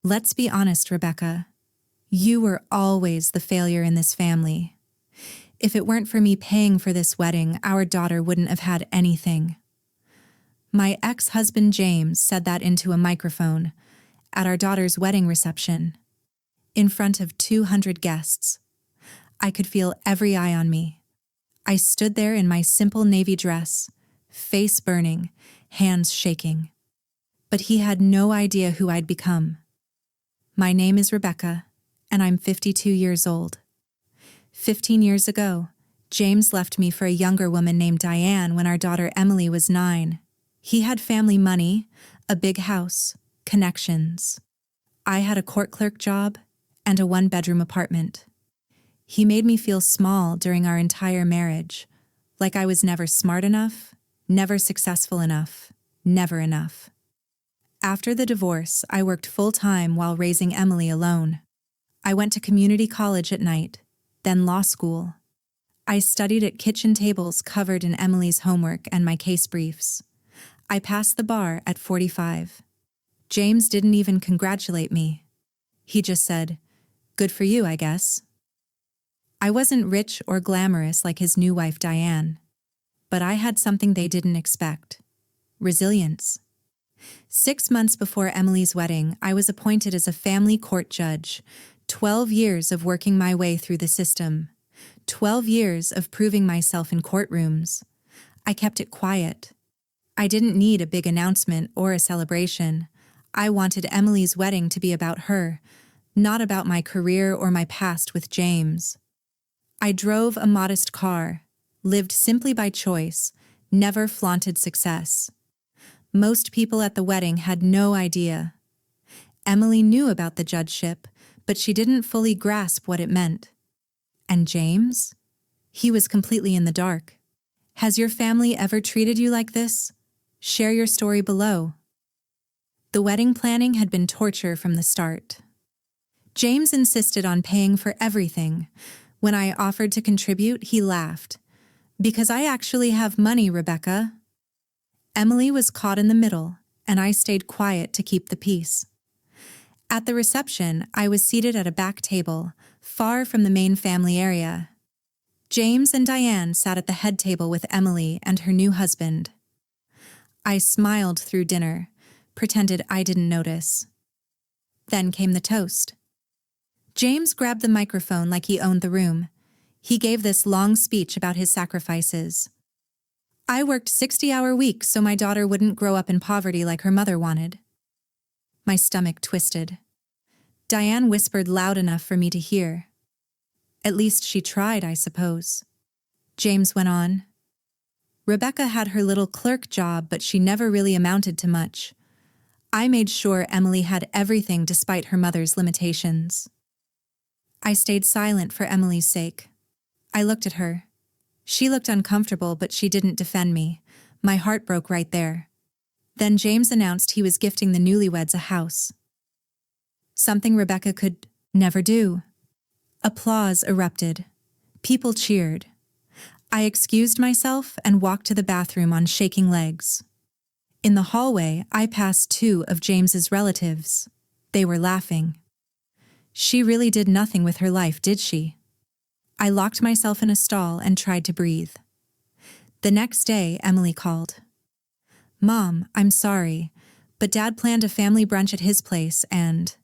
Let's be honest, Rebecca. You were always the failure in this family. If it weren't for me paying for this wedding, our daughter wouldn't have had anything. My ex-husband James said that into a microphone at our daughter's wedding reception, in front of 200 guests. I could feel every eye on me. I stood there in my simple navy dress, face burning, hands shaking. But he had no idea who I'd become. My name is Rebecca, and I'm 52 years old. 15 years ago, James left me for a younger woman named Diane when our daughter Emily was 9. He had family money, a big house, connections. I had a court clerk job and a 1-bedroom apartment. He made me feel small during our entire marriage, like I was never smart enough, never successful enough, never enough. After the divorce, I worked full-time while raising Emily alone. I went to community college at night, then law school. I studied at kitchen tables covered in Emily's homework and my case briefs. I passed the bar at 45. James didn't even congratulate me. He just said, "Good for you, I guess." I wasn't rich or glamorous like his new wife Diane, but I had something they didn't expect: resilience. 6 months before Emily's wedding, I was appointed as a family court judge. 12 years of working my way through the system. 12 years of proving myself in courtrooms. I kept it quiet. I didn't need a big announcement or a celebration. I wanted Emily's wedding to be about her, not about my career or my past with James. I drove a modest car, lived simply by choice, never flaunted success. Most people at the wedding had no idea. Emily knew about the judgeship, but she didn't fully grasp what it meant. And James? He was completely in the dark. Has your family ever treated you like this? Share your story below. The wedding planning had been torture from the start. James insisted on paying for everything. When I offered to contribute, he laughed. "Because I actually have money, Rebecca." Emily was caught in the middle, and I stayed quiet to keep the peace. At the reception, I was seated at a back table, far from the main family area. James and Diane sat at the head table with Emily and her new husband. I smiled through dinner, pretended I didn't notice. Then came the toast. James grabbed the microphone like he owned the room. He gave this long speech about his sacrifices. "I worked 60-hour weeks so my daughter wouldn't grow up in poverty like her mother wanted." My stomach twisted. Diane whispered loud enough for me to hear. At least she tried, I suppose. James went on. "Rebecca had her little clerk job, but she never really amounted to much. I made sure Emily had everything despite her mother's limitations." I stayed silent for Emily's sake. I looked at her. She looked uncomfortable, but she didn't defend me. My heart broke right there. Then James announced he was gifting the newlyweds a house. Something Rebecca could never do. Applause erupted. People cheered. I excused myself and walked to the bathroom on shaking legs. In the hallway, I passed 2 of James's relatives. They were laughing. She really did nothing with her life, did she? I locked myself in a stall and tried to breathe. The next day, Emily called. "Mom, I'm sorry, but Dad planned a family brunch at his place and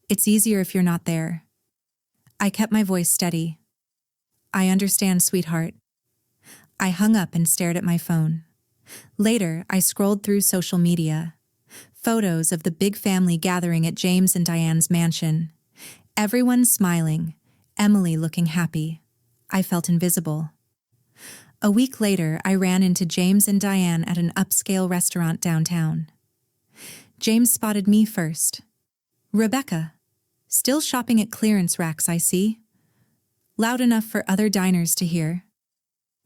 it's easier if you're not there." I kept my voice steady. "I understand, sweetheart." I hung up and stared at my phone. Later, I scrolled through social media. Photos of the big family gathering at James and Diane's mansion. Everyone smiling, Emily looking happy. I felt invisible. A week later, I ran into James and Diane at an upscale restaurant downtown. James spotted me first. "Rebecca, still shopping at clearance racks, I see." Loud enough for other diners to hear.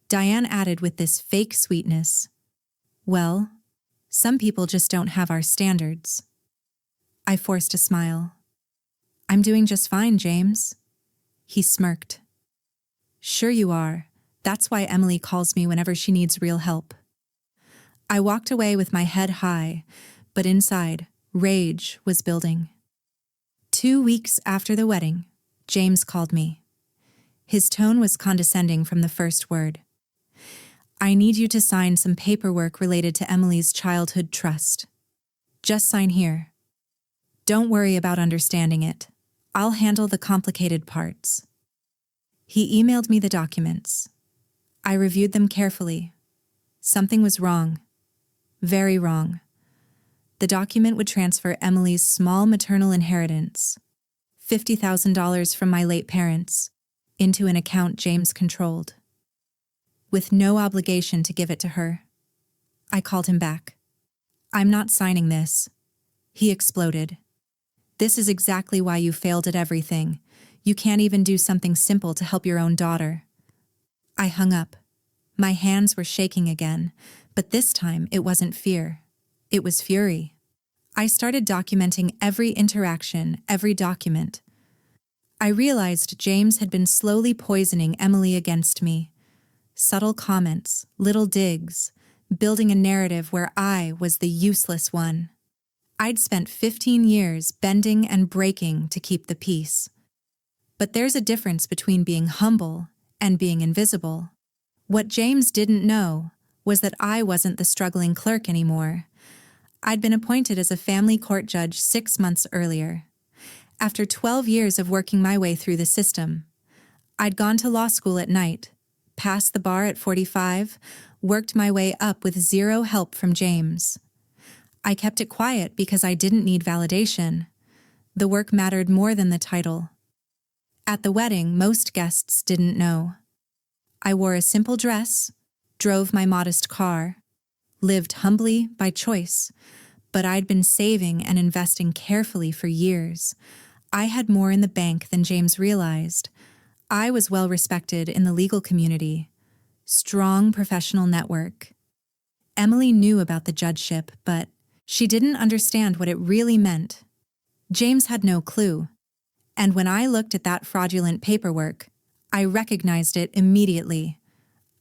Diane added with this fake sweetness, "Well, some people just don't have our standards." I forced a smile. "I'm doing just fine, James." He smirked. "Sure you are. That's why Emily calls me whenever she needs real help." I walked away with my head high, but inside, rage was building. 2 weeks after the wedding, James called me. His tone was condescending from the first word. I need you to sign some paperwork related to Emily's childhood trust. Just sign here. Don't worry about understanding it. I'll handle the complicated parts. He emailed me the documents. I reviewed them carefully. Something was wrong. Very wrong. The document would transfer Emily's small maternal inheritance, $50,000 from my late parents, into an account James controlled, with no obligation to give it to her. I called him back. I'm not signing this. He exploded. This is exactly why you failed at everything. You can't even do something simple to help your own daughter. I hung up. My hands were shaking again, but this time it wasn't fear. It was fury. I started documenting every interaction, every document. I realized James had been slowly poisoning Emily against me. Subtle comments, little digs, building a narrative where I was the useless one. I'd spent 15 years bending and breaking to keep the peace. But there's a difference between being humble and being invisible. What James didn't know was that I wasn't the struggling clerk anymore. I'd been appointed as a family court judge 6 months earlier. After 12 years of working my way through the system, I'd gone to law school at night, passed the bar at 45, worked my way up with zero help from James. I kept it quiet because I didn't need validation. The work mattered more than the title. At the wedding, most guests didn't know. I wore a simple dress, drove my modest car, lived humbly by choice, but I'd been saving and investing carefully for years. I had more in the bank than James realized. I was well respected in the legal community. Strong professional network. Emily knew about the judgeship, but she didn't understand what it really meant. James had no clue. And when I looked at that fraudulent paperwork, I recognized it immediately.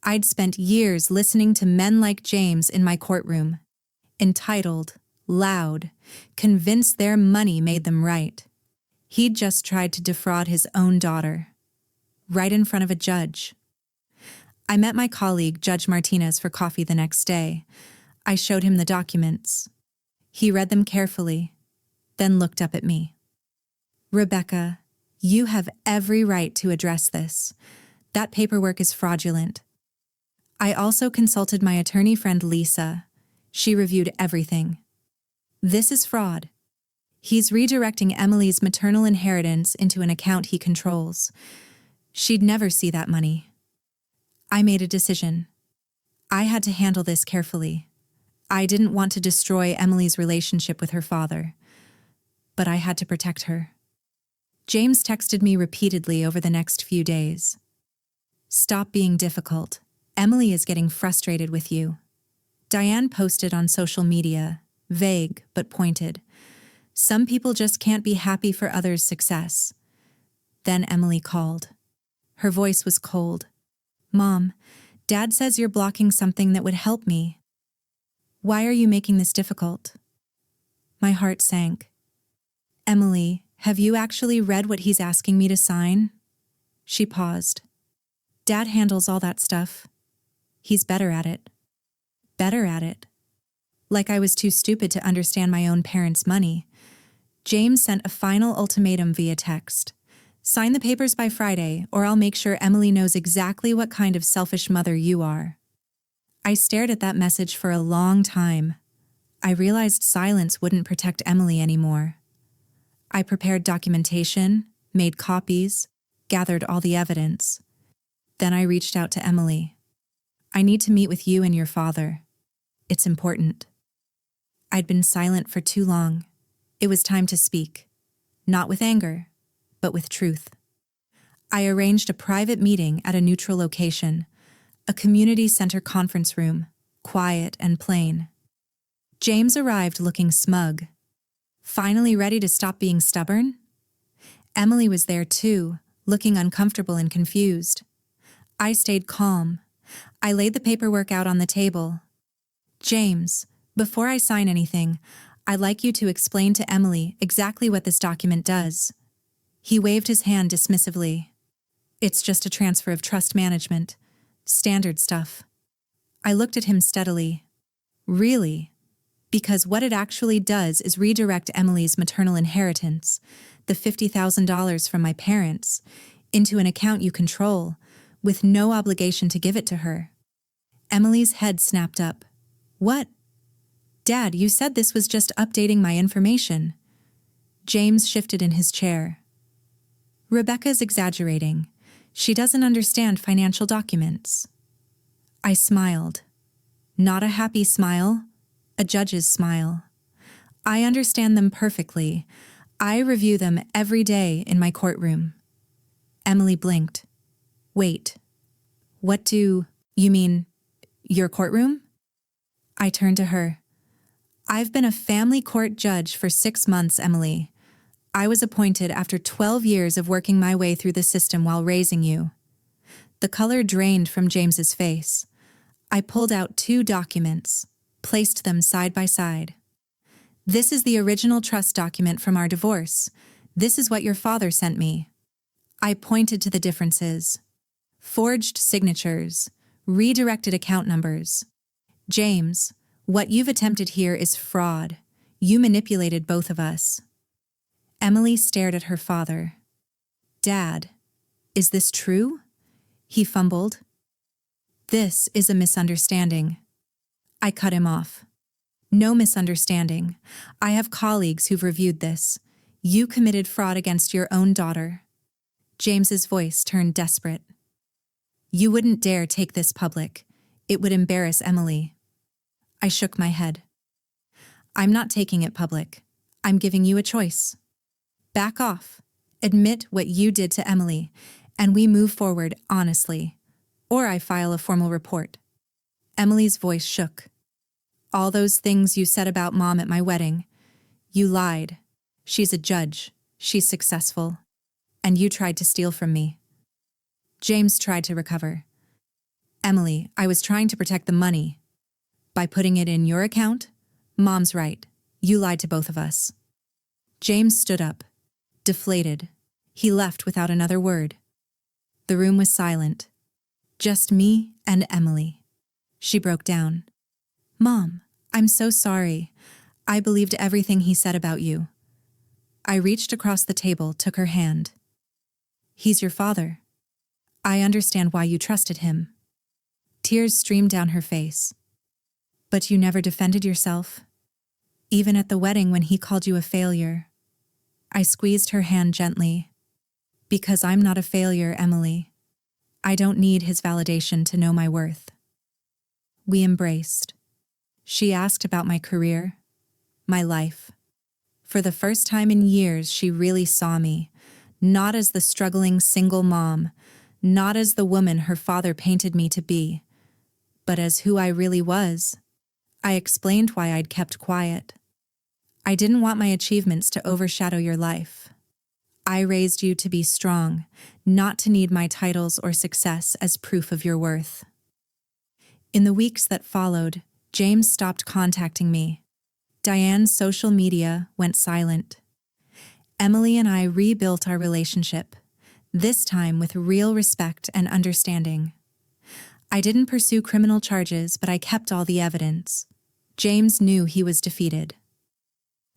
I'd spent years listening to men like James in my courtroom. Entitled, loud, convinced their money made them right. He'd just tried to defraud his own daughter. Right in front of a judge. I met my colleague, Judge Martinez, for coffee the next day. I showed him the documents. He read them carefully, then looked up at me. Rebecca, you have every right to address this. That paperwork is fraudulent. I also consulted my attorney friend Lisa. She reviewed everything. This is fraud. He's redirecting Emily's maternal inheritance into an account he controls. She'd never see that money. I made a decision. I had to handle this carefully. I didn't want to destroy Emily's relationship with her father, but I had to protect her. James texted me repeatedly over the next few days. Stop being difficult. Emily is getting frustrated with you. Diane posted on social media, vague but pointed. Some people just can't be happy for others' success. Then Emily called. Her voice was cold. Mom, Dad says you're blocking something that would help me. Why are you making this difficult? My heart sank. Emily, have you actually read what he's asking me to sign? She paused. Dad handles all that stuff. He's better at it. Better at it. Like I was too stupid to understand my own parents' money. James sent a final ultimatum via text. Sign the papers by Friday, or I'll make sure Emily knows exactly what kind of selfish mother you are. I stared at that message for a long time. I realized silence wouldn't protect Emily anymore. I prepared documentation, made copies, gathered all the evidence. Then I reached out to Emily. I need to meet with you and your father. It's important. I'd been silent for too long. It was time to speak. Not with anger, but with truth. I arranged a private meeting at a neutral location, a community center conference room, quiet and plain. James arrived looking smug. Finally ready to stop being stubborn? Emily was there too, looking uncomfortable and confused. I stayed calm. I laid the paperwork out on the table. James, before I sign anything, I'd like you to explain to Emily exactly what this document does. He waved his hand dismissively. It's just a transfer of trust management. Standard stuff. I looked at him steadily. Really? Because what it actually does is redirect Emily's maternal inheritance, the $50,000 from my parents, into an account you control, with no obligation to give it to her. Emily's head snapped up. What? Dad, you said this was just updating my information. James shifted in his chair. Rebecca's exaggerating. She doesn't understand financial documents. I smiled. Not a happy smile, a judge's smile. I understand them perfectly. I review them every day in my courtroom. Emily blinked. Wait. What do you mean? Your courtroom? I turned to her. I've been a family court judge for 6 months, Emily. I was appointed after 12 years of working my way through the system while raising you. The color drained from James's face. I pulled out 2 documents, placed them side by side. This is the original trust document from our divorce. This is what your father sent me. I pointed to the differences. Forged signatures, redirected account numbers. James, what you've attempted here is fraud. You manipulated both of us. Emily stared at her father. Dad, is this true? He fumbled. This is a misunderstanding. I cut him off. No misunderstanding. I have colleagues who've reviewed this. You committed fraud against your own daughter. James's voice turned desperate. You wouldn't dare take this public. It would embarrass Emily. I shook my head. I'm not taking it public. I'm giving you a choice. Back off. Admit what you did to Emily, and we move forward honestly. Or I file a formal report. Emily's voice shook. All those things you said about Mom at my wedding. You lied. She's a judge. She's successful. And you tried to steal from me. James tried to recover. Emily, I was trying to protect the money. By putting it in your account? Mom's right. You lied to both of us. James stood up, deflated. He left without another word. The room was silent. Just me and Emily. She broke down. Mom, I'm so sorry. I believed everything he said about you. I reached across the table, took her hand. He's your father. I understand why you trusted him. Tears streamed down her face. But you never defended yourself. Even at the wedding when he called you a failure. I squeezed her hand gently. Because I'm not a failure, Emily. I don't need his validation to know my worth. We embraced. She asked about my career, my life. For the first time in years, she really saw me, not as the struggling single mom, not as the woman her father painted me to be, but as who I really was. I explained why I'd kept quiet. I didn't want my achievements to overshadow your life. I raised you to be strong, not to need my titles or success as proof of your worth. In the weeks that followed, James stopped contacting me. Diane's social media went silent. Emily and I rebuilt our relationship, this time with real respect and understanding. I didn't pursue criminal charges, but I kept all the evidence. James knew he was defeated.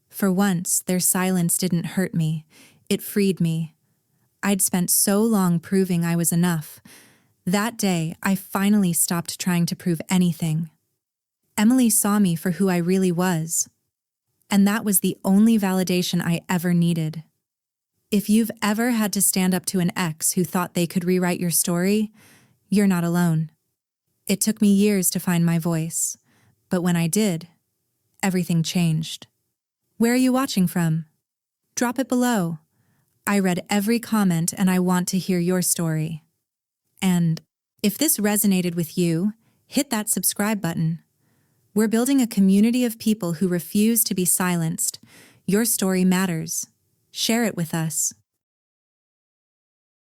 For once, their silence didn't hurt me. It freed me. I'd spent so long proving I was enough. That day, I finally stopped trying to prove anything. Emily saw me for who I really was. And that was the only validation I ever needed. If you've ever had to stand up to an ex who thought they could rewrite your story, you're not alone. It took me years to find my voice, but when I did, everything changed. Where are you watching from? Drop it below. I read every comment and I want to hear your story. And if this resonated with you, hit that subscribe button. We're building a community of people who refuse to be silenced. Your story matters. Share it with us.